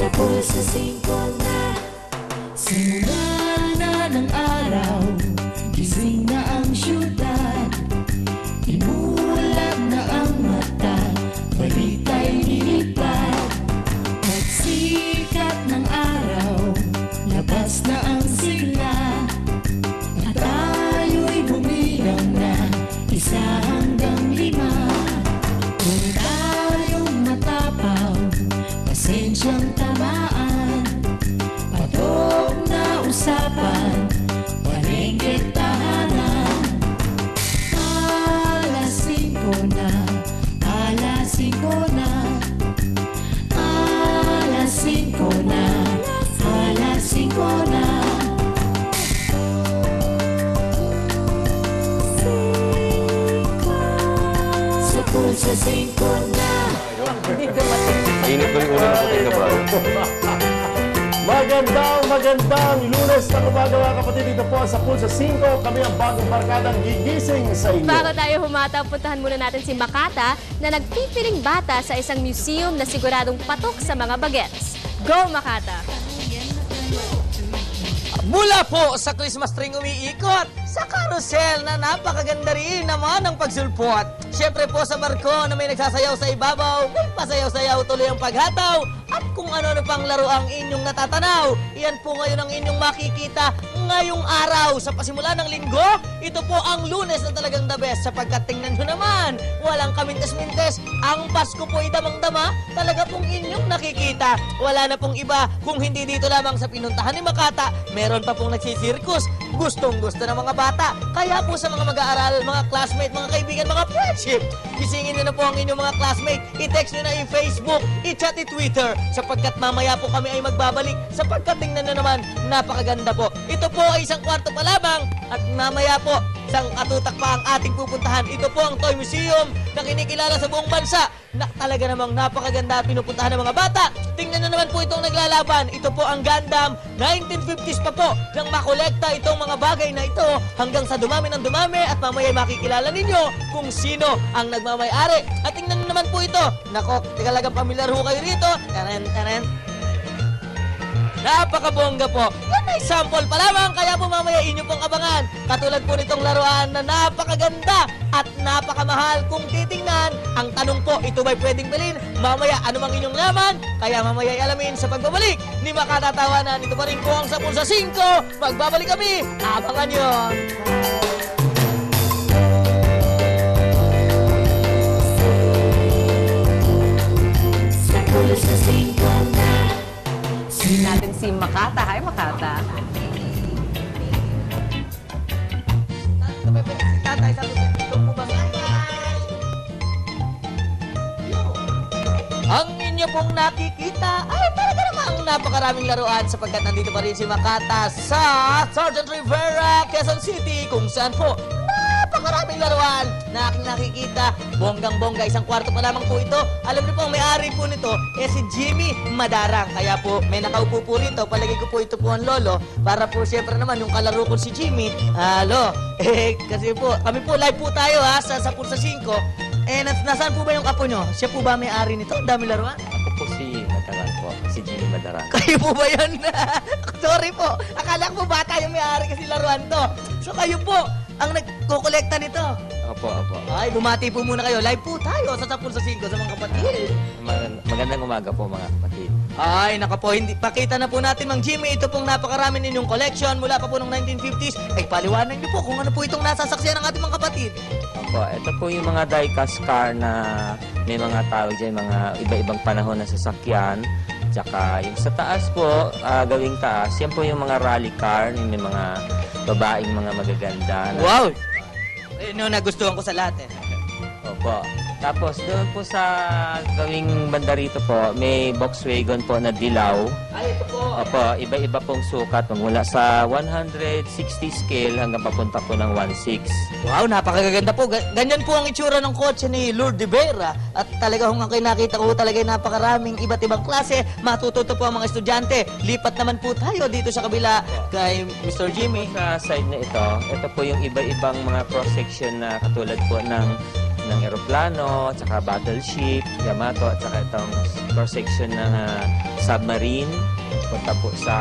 Sa pulsa 5 na, simula na ng araw, gising na ang syudad, imulat na ang mata, balita'y lilipad. Pagsikat ng araw, labas na ang sigla, at tayo'y bumilang na 1 hanggang 5. Kung tayong matapang, pasensyang tamaan, patok na usapan, palengke't tahanan. Alas 5 na, alas 5 na, alas 5 na, alas 5 na. Sa pulsa 5 na. Init ko yung ulo ng puting ka, brother. Magandang Lunes na umaga mga kapatid. Dito po sa Pulsa 5. Kami ang bagong barkadang gigising sa inyo. Bago tayo humata, puntahan muna natin si Makata na nagpipiling bata sa isang museum na siguradong patok sa mga bagets. Go, Makata! Mula po sa Christmas tree umiikot, sa carousel na napakaganda rin naman ang pagsulpot. Siyempre po sa barko na may nagsasayaw sa ibabaw, may pasayaw-sayaw tuloy ang paghataw. At kung ano-ano pang laro ang inyong natatanaw, iyan po ngayon ang inyong makikita ngayong araw. Sa pasimula ng linggo, ito po ang Lunes na talagang the best. Sapagkat tingnan nyo naman, walang kamintes-mintes. Ang Pasko po idamang-dama, talaga pong inyong nakikita. Wala na pong iba kung hindi dito lamang sa pinuntahan ni Makata. Meron pa pong nagsisirkus. Gustong-gusto ng mga bata. Kaya po sa mga mag-aaral, mga classmate, mga kaibigan, mga friendship, gisingin nyo na po ang inyong mga classmate. I-text nyo na i-Facebook, i-chat, i-Twitter. Sapagkat mamaya po kami ay magbabalik. Sapagkat tingnan nyo naman, napakaganda po. Ito po ay 1 kwarto pa lamang. At mamaya po, 1 katutak pa ang ating pupuntahan. Ito po ang Toy Museum na kinikilala sa buong bansa. Na talaga namang napakaganda pinupuntahan ng mga bata. Tingnan na naman po itong naglalaban. Ito po ang Gundam. 1950s pa po nang makolekta itong mga bagay na ito hanggang sa dumami ng dumami at mamaya makikilala ninyo kung sino ang nagmamay-ari. At tingnan na naman po ito. Nako, talagang pamilyar ho kayo rito. Taran. Napakabongga po. Yan ay sample pa lamang, kaya po mamaya inyo pong abangan. Katulad po nitong laruan na napakaganda at napakamahal kung titingnan. Ang tanong po, ito ba'y pwedeng bilhin? Mamaya, ano mang inyong laman? Kaya mamaya alamin sa pagbabalik ni Makatatawanan. Ito pa rin po ang sa Pulsa 5. Magbabalik kami. Abangan nyo. Sa pulsa 5 na. Natin si Makata. Hi, Makata. Ang inyo pong nakikita ay talaga namang napakaraming laruan sapagkat nandito pa rin si Makata sa Sergeant Rivera, Quezon City, kung saan po napakaraming laruan na aking nakikita. Bonggang-bongga, 1 kwarto pa lamang po ito. Alam niyo po, ang may-ari po nito si Jimmy Madarang. Kaya po, may nakaupo po rito. Palagay ko po ito po ang lolo. Para po, siyempre naman, yung kalaro ko si Jimmy. Halo, kasi po, kami po, live po tayo sa Pulsa 5. Nasaan po ba yung apo nyo? Siya po ba may-ari nito? Ang dami laruan. Ako po si Madarang po. Si Jimmy Madarang. Kayo po ba yun? Sorry po. Akala ko bata yung may-ari kasi laruan to. So kayo po ang nagkukolekta nito. Opo. Ay, bumati po muna kayo. Live po tayo sa Pulsa 5 sa mga kapatid. Magandang umaga po mga kapatid. Ay, naka po, pakita na po natin, Mang Jimmy, ito pong napakarami ninyong collection mula pa po ng 1950s. Ay, paliwanan niyo po kung ano po itong nasasaksiyan ng ating mga kapatid. Opo, ito po yung mga die-cast car na may mga tawag dyan, mga iba-ibang panahon na sasakyan. Tsaka yung sa taas po, gawing taas, yan po yung mga rally car, yung may mga babaeng mga magaganda. Wow! Ayun, nagustuhan ko sa lahat Opo. Tapos doon po sa gawing banda rito po, may Volkswagen po na dilaw. Ay, ito po. Opo, iba-iba pong sukat. Mula sa 160 scale hanggang papunta po ng 1.6. Wow, napakaganda po. Ganyan po ang itsura ng kotse ni Lord de Vera. At talaga kung kayo nakita ko talaga napakaraming iba't ibang klase. Matututo po ang mga estudyante. Lipat naman po tayo dito sa kabila kay Mr. Jimmy. Sa side na ito po yung iba-ibang mga cross-section na katulad po ng ng eroplano, tsaka battleship, Yamato, at saka itong cross-section ng submarine. Punta po sa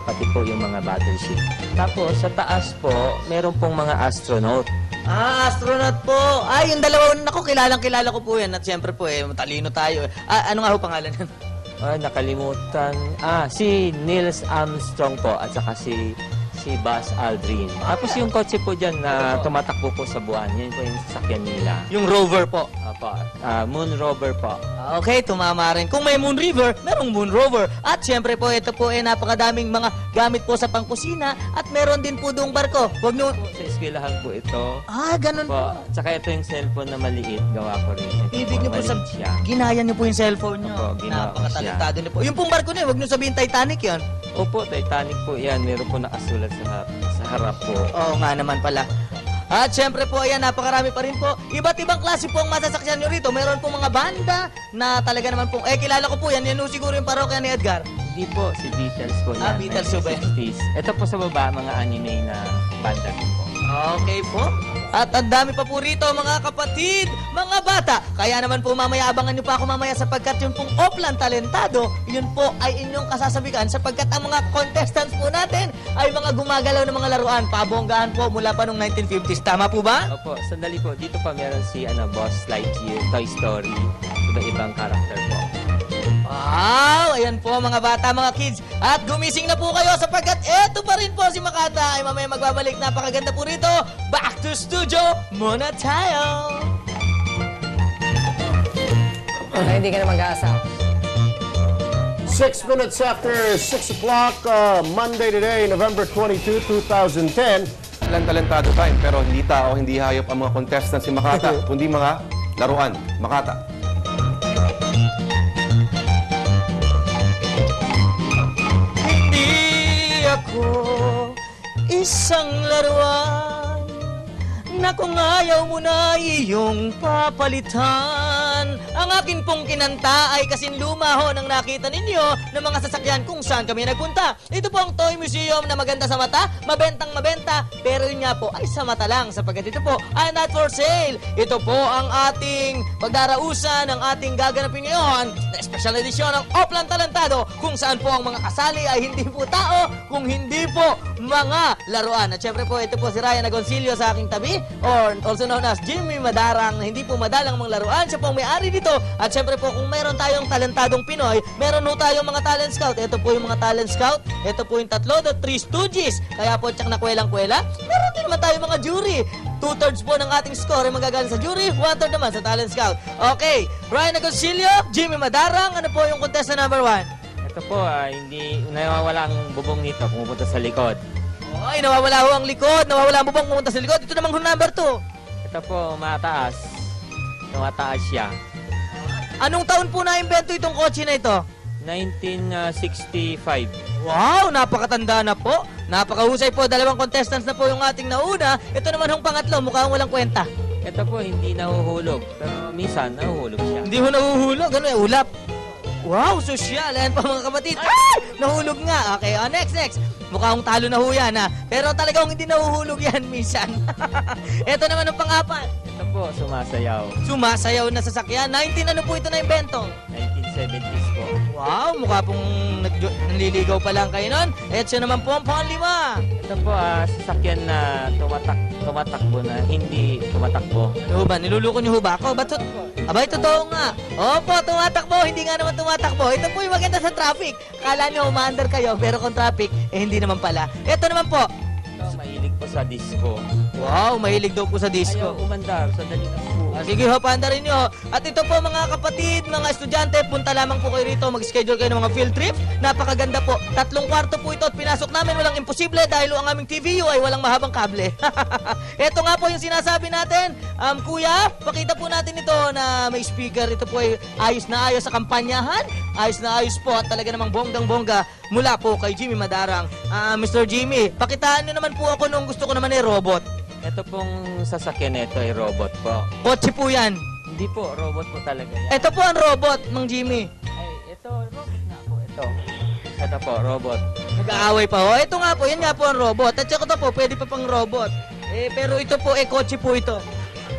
pati po yung mga battleship. Tapos sa taas po, meron pong mga astronaut. Astronaut po. Ay, yung dalawa nako, kilala ko po yan. At siyempre po, matalino tayo. Ano nga ho pangalan yan? Ay, nakalimutan. Si Neil Armstrong po at saka si Buzz Aldrin. Tapos yung kotse po dyan na tumatakbo po sa buwan, yun po yung sasakyan nila. Yung rover po. Opo, Moon Rover po. Okay, tumama rin. Kung may Moon River, merong Moon Rover. At syempre po, ito po napakadaming mga gamit po sa pangkusina at meron din po doong barko. Huwag nyo... Sa eskwelahan po ito. Ganun po. Po. Tsaka ito yung cellphone na maliit, gawa ko rin. Ito Ibig niyo po maliit siya. ginaya niyo po yung cellphone niyo. Opo, ginawa ko Napakatalentado niyo po. Yung pong barko niyo, huwag nyo sabihin Titanic yan. Opo, Titanic po yan. Meron po nakasulat sa harap po. Oo nga naman pala. At syempre po, ayan, napakarami pa rin po. Iba't ibang klase po ang masasakyan nyo rito. Meron po mga banda na talaga naman po. Kilala ko po yan. Yan po siguro yung parokya ni Edgar. Hindi po, si Beatles po yan. Beatles po ba yan? 1960s. Ito po sa baba, mga anime na banda rin po. Okay po. At ang dami pa po rito, mga kapatid, mga bata. Kaya naman po mamaya, abangan nyo pa ako mamaya sapagkat yung pong Oplan Talentado, yun po ay inyong kasasabikan sapagkat ang mga contestants po natin ay mga gumagalaw ng mga laruan. Pabonggahan po mula pa nung 1950s. Tama po ba? Opo, sandali po. Dito pa meron si Buzz Lightyear, Toy Story, iba-ibang karakter po. Wow! Ayan po mga bata, mga kids. At gumising na po kayo sapagkat eto pa rin po si Makata ay mamaya magbabalik. Napakaganda po rito. Back to studio muna tayo. Hindi ka na mag-aasa. 6 minutes after 6 o'clock, Monday today, November 22, 2010. Talentado time, pero hindi tao, hindi hayop ang mga contestants si Makata, kundi mga laruan. Makata. Hindi ako isang laruan na kung ayaw mo na iyong papalitan. Ang akin pong kinanta ay kasing luma ho nang nakita ninyo ng mga sasakyan kung saan kami nagpunta. Ito po ang Toy Museum na maganda sa mata, mabentang mabenta, pero yun nga po ay sa mata lang sapagkat ito po ay not for sale. Ito po ang ating pagdarausan ng ating gaganapin ngayon na special edition ng Oplan Talentado kung saan po ang mga kasali ay hindi po tao, kung hindi po mga laruan. At syempre po, ito po si Ryan Agoncillo sa aking tabi, or also known as Jimmy Madarang, na hindi po madalang mga laruan. Siya po ang may-ari dito. At syempre po, kung meron tayong talentadong Pinoy, meron po tayong mga talent scout. Ito po yung mga talent scout. Ito po yung tatlo, the Three Stooges. Kaya po, tsak na kwelang-kwela. Meron din naman tayong mga jury. 2/3 po ng ating score ay magagaling sa jury, 1/3 naman sa talent scout. Okay, Ryan Agoncillo, Jimmy Madarang, ano po yung contestant number 1? Ito po, hindi nawawala ang bubong nito, pumupunta sa likod. Ay, nawawala ho ang likod, nawawala ang bubong pumunta sa likod. Ito namang number 2. Ito po, mataas. Tumataas siya. Anong taon po na-invento itong kotse na ito? 1965. Wow, napakatanda na po. Napakahusay po. Dalawang contestants na po yung ating nauna. Ito naman yung pangatlo, mukhang walang kwenta. Ito po, hindi nahuhulog. Pero minsan, nahuhulog siya. Hindi ho nahuhulog. Ano ulap? Wow, sosyal. Ayan pa mga kapatid. Ay! Nahulog nga. Okay, next. Mukhang talo na ho yan, ha? Pero talagang hindi nahuhulog yan minsan. Ito naman ang pang-apat. Ito po, sumasayaw. Sumasayaw na sasakyan. 19 ano po ito na invento? 1970s po. Wow, mukha pong nanliligaw pa lang kayo nun. At siya naman po ang pang-5. Ito po, sasakyan na tumatakbo na hindi tumatakbo. Ano ba? Niluluko niyo ho ba ako? Ba't abay, totoo nga. Opo, tumatakbo. Hindi nga naman tumatakbo. Ito po yung maganda sa traffic. Akala niyo umaandar kayo, pero kung traffic, hindi naman pala. Ito naman po. Ito, mahilig po sa disco. Wow, mahilig daw po sa Ayaw disco. umandar, sandali na po. Sige ho, paandarin nyo. At ito po mga kapatid, mga estudyante, punta lamang po kayo rito, mag-schedule kayo ng mga field trip. Napakaganda po. 3 kwarto po ito at pinasok namin, walang imposible dahil ang aming TVU ay walang mahabang kable. Ito nga po yung sinasabi natin. Kuya, pakita po natin ito na may speaker. Ito po ay ayos na ayos sa kampanyahan. Ayos na ayos po at talaga namang bonggang-bongga mula po kay Jimmy Madarang. Mr. Jimmy, pakitaan nyo naman po ako nung gusto ko naman ay robot. Ito pong sasakyan nito ay robot po. Kotse po yan. Hindi po, robot po talaga yan. Ito po ang robot, Mang Jimmy. Ay, ito, robot nga po. Ito po, robot. Nag-aaway pa ho. Ito nga po, yan nga po ang robot. At saka ito po, pwede pa pang robot. Pero ito po, kotse po ito.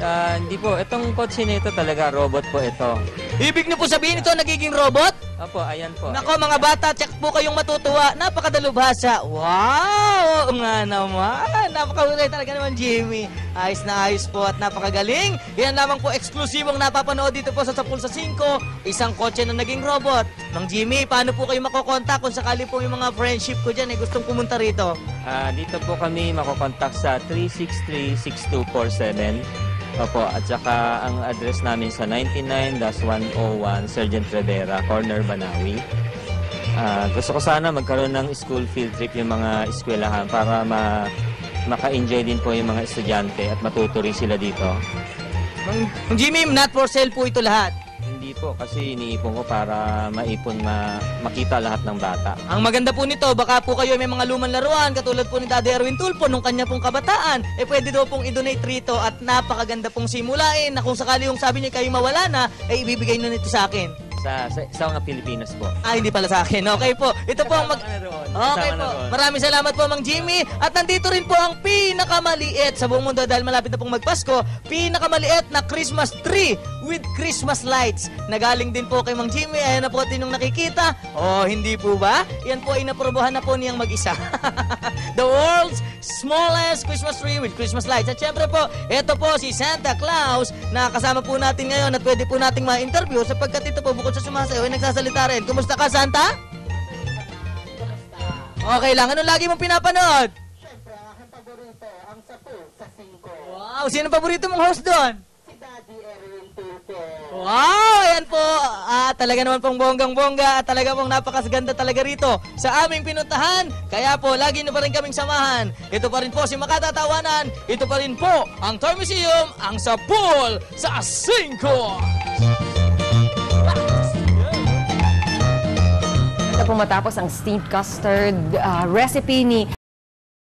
Hindi po, itong kotse na ito talaga, robot po ito. Ibig niyo po sabihin ito nagiging robot? Opo, ayan po. Nako mga bata, check po kayong matutuwa. Napakadalubhasa. Wow! Oo nga naman. Napakahulay talaga naman, Jimmy. Ayos na ayos po at napakagaling. Yan lamang po eksklusibong napapanood dito po sa 10 sa 5. Isang kotse na naging robot. Mang Jimmy, paano po kayo makokontak kung sakali po yung mga friendship ko dyan gustong pumunta rito? Dito po kami makokontak sa 363-6247. Opo, at saka ang address namin sa 99-101 Sergeant Rivera, Corner, Banawi. Gusto ko sana magkaroon ng school field trip yung mga eskwelahan para maka-enjoy din po yung mga estudyante at matuto rin sila dito. Mang Jimmy, not for sale po ito lahat. Hindi po, kasi iniipon ko para maipon makita lahat ng bata. Ang maganda po nito, baka po kayo may mga lumang laruan, katulad po ni Daddy Erwin Tulfo nung kanya pong kabataan, pwede daw pong i-donate rito at napakaganda pong simulain na kung sakali yung sabi niya kayo mawala na, ibibigay na nito sa akin. Sa mga Pilipinas po. Hindi pala sa akin. Okay po. Ito po ang Okay po. Maraming salamat po, Mang Jimmy. At nandito rin po ang pinakamaliit sa buong mundo dahil malapit na pong magpasko. Pinakamaliit na Christmas tree with Christmas lights. Nagaling din po kay Mang Jimmy. Ayan na po yung nakikita. Hindi po ba? Yan po inaprobohan na po niyang mag-isa. The world's smallest Christmas tree with Christmas lights. At syempre po, ito po si Santa Claus na kasama po natin ngayon at pwede po nating ma-interview sapagkat ito po bukod sa sumasayaw ay nagsasalita rin. Kumusta ka, Santa? Okay lang. Anong lagi mong pinapanood? Siyempre, ang aking paborito, ang 10 sa 5. Wow! Sino paborito mong host doon? Si Daddy Erwin Tulfo. Wow! Ayan po. Talaga naman pong bonggang-bongga at talaga pong napakaganda talaga rito sa aming pinuntahan. Kaya po, lagi nyo pa rin kaming samahan. Ito pa rin po si Makata Tawanan. Ito pa rin po ang Toy Museum, ang sa pool sa 5. Ito po matapos ang steamed custard recipe ni